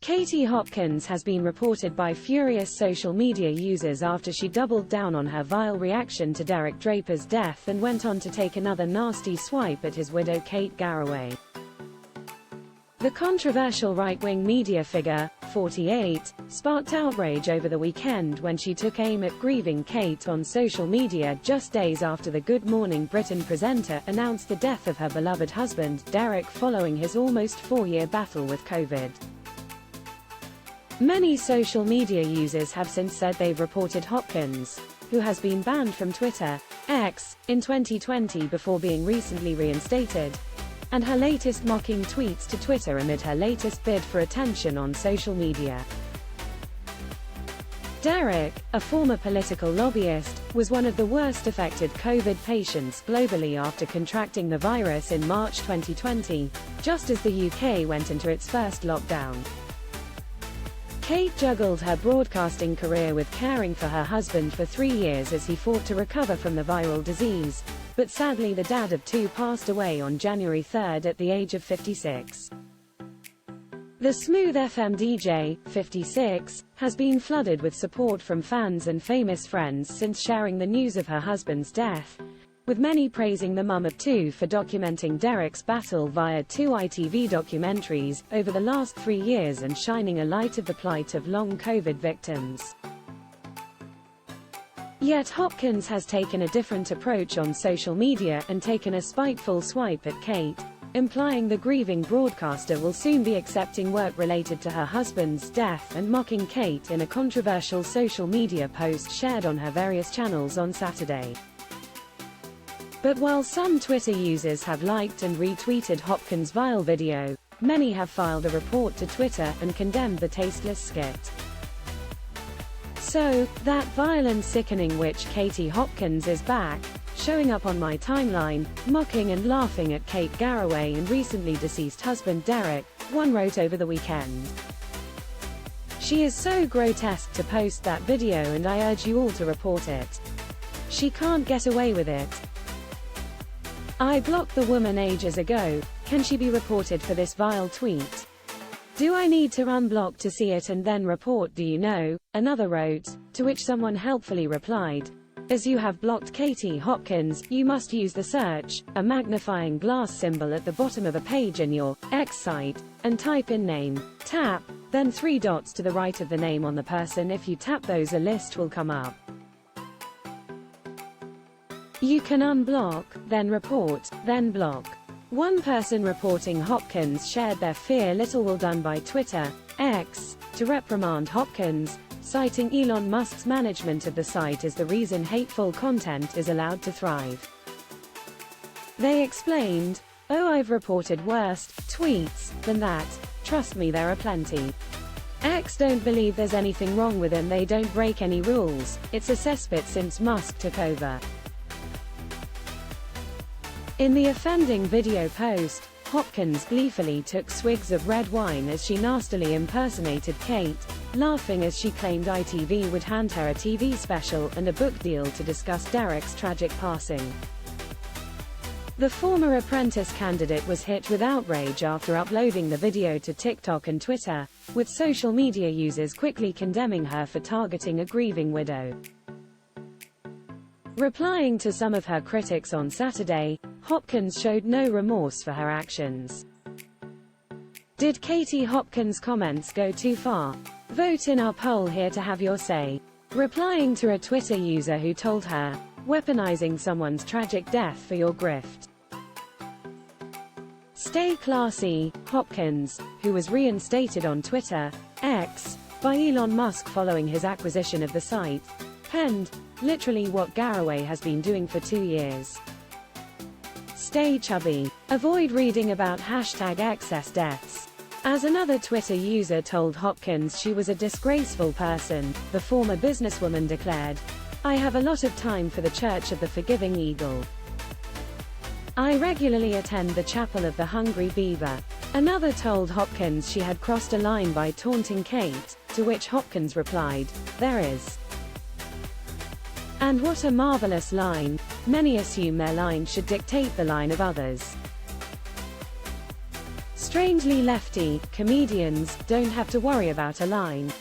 Katie Hopkins has been reported by furious social media users after she doubled down on her vile reaction to Derek Draper's death and went on to take another nasty swipe at his widow Kate Garraway. The controversial right-wing media figure, 48, sparked outrage over the weekend when she took aim at grieving Kate on social media just days after the Good Morning Britain presenter announced the death of her beloved husband, Derek, following his almost 4-year battle with COVID. Many social media users have since said they've reported Hopkins, who has been banned from Twitter, X, in 2020 before being recently reinstated, and her latest mocking tweets to Twitter amid her latest bid for attention on social media. Derek, a former political lobbyist, was one of the worst affected COVID patients globally after contracting the virus in March 2020, just as the UK went into its first lockdown. Kate juggled her broadcasting career with caring for her husband for 3 years as he fought to recover from the viral disease, but sadly the dad of 2 passed away on January 3 at the age of 56. The Smooth FM DJ, 56, has been flooded with support from fans and famous friends since sharing the news of her husband's death, with many praising the mum of 2 for documenting Derek's battle via 2 ITV documentaries over the last 3 years and shining a light of the plight of long COVID victims. Yet Hopkins has taken a different approach on social media and taken a spiteful swipe at Kate, implying the grieving broadcaster will soon be accepting work related to her husband's death and mocking Kate in a controversial social media post shared on her various channels on Saturday. But while some Twitter users have liked and retweeted Hopkins' vile video, many have filed a report to Twitter and condemned the tasteless skit. So, that vile and sickening witch Katie Hopkins is back, showing up on my timeline, mocking and laughing at Kate Garraway and recently deceased husband Derek, one wrote over the weekend. She is so grotesque to post that video and I urge you all to report it. She can't get away with it. I blocked the woman ages ago, can she be reported for this vile tweet? Do I need to unblock to see it and then report, do you know? Another wrote, to which someone helpfully replied, as you have blocked Katie Hopkins, you must use the search, a magnifying glass symbol at the bottom of a page in your X site, and type in name, tap, then 3 dots to the right of the name on the person. If you tap those, a list will come up. You can unblock, then report, then block. One person reporting Hopkins shared their fear little will done by Twitter, X, to reprimand Hopkins, citing Elon Musk's management of the site as the reason hateful content is allowed to thrive. They explained, "Oh, I've reported worse tweets than that. Trust me, there are plenty. X don't believe there's anything wrong with them, they don't break any rules, it's a cesspit since Musk took over." In the offending video post, Hopkins gleefully took swigs of red wine as she nastily impersonated Kate, laughing as she claimed ITV would hand her a TV special and a book deal to discuss Derek's tragic passing. The former Apprentice candidate was hit with outrage after uploading the video to TikTok and Twitter, with social media users quickly condemning her for targeting a grieving widow. Replying to some of her critics on Saturday, Hopkins showed no remorse for her actions. Did Katie Hopkins' comments go too far? Vote in our poll here to have your say. Replying to a Twitter user who told her, weaponizing someone's tragic death for your grift. Stay classy, Hopkins, who was reinstated on Twitter, X, by Elon Musk following his acquisition of the site, penned, literally what Garraway has been doing for 2 years. Stay chubby. Avoid reading about #excess deaths. As another Twitter user told Hopkins she was a disgraceful person, the former businesswoman declared, "I have a lot of time for the Church of the Forgiving Eagle. I regularly attend the Chapel of the Hungry Beaver." Another told Hopkins she had crossed a line by taunting Kate, to which Hopkins replied, "There is. And what a marvelous line. Many assume their line should dictate the line of others." Strangely lefty, comedians don't have to worry about a line.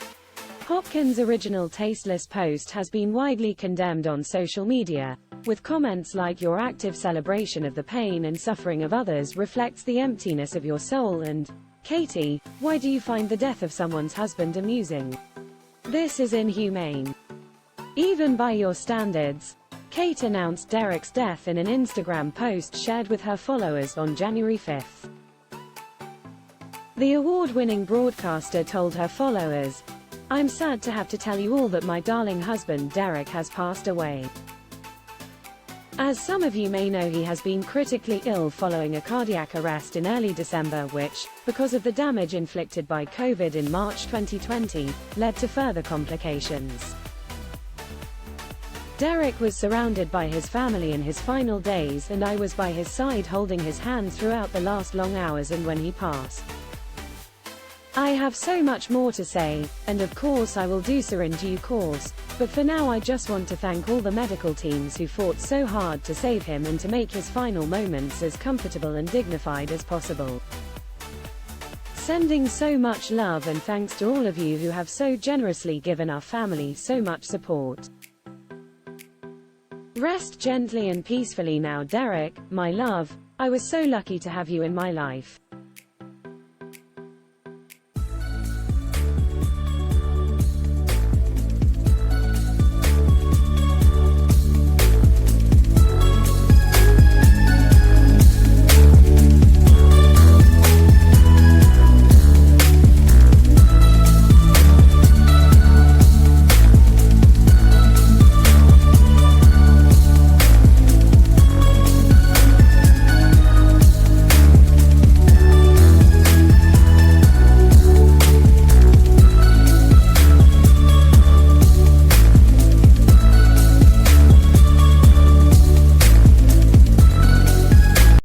Hopkins' original tasteless post has been widely condemned on social media, with comments like "Your active celebration of the pain and suffering of others reflects the emptiness of your soul" and "Katie, why do you find the death of someone's husband amusing? This is inhumane." Even by your standards. Kate announced Derek's death in an Instagram post shared with her followers on January 5. The award-winning broadcaster told her followers, "I'm sad to have to tell you all that my darling husband Derek has passed away. As some of you may know, he has been critically ill following a cardiac arrest in early December which, because of the damage inflicted by COVID in March 2020, led to further complications. Derek was surrounded by his family in his final days, and I was by his side holding his hand throughout the last long hours and when he passed. I have so much more to say, and of course I will do so in due course, but for now I just want to thank all the medical teams who fought so hard to save him and to make his final moments as comfortable and dignified as possible. Sending so much love and thanks to all of you who have so generously given our family so much support. Rest gently and peacefully now, Derek, my love. I was so lucky to have you in my life.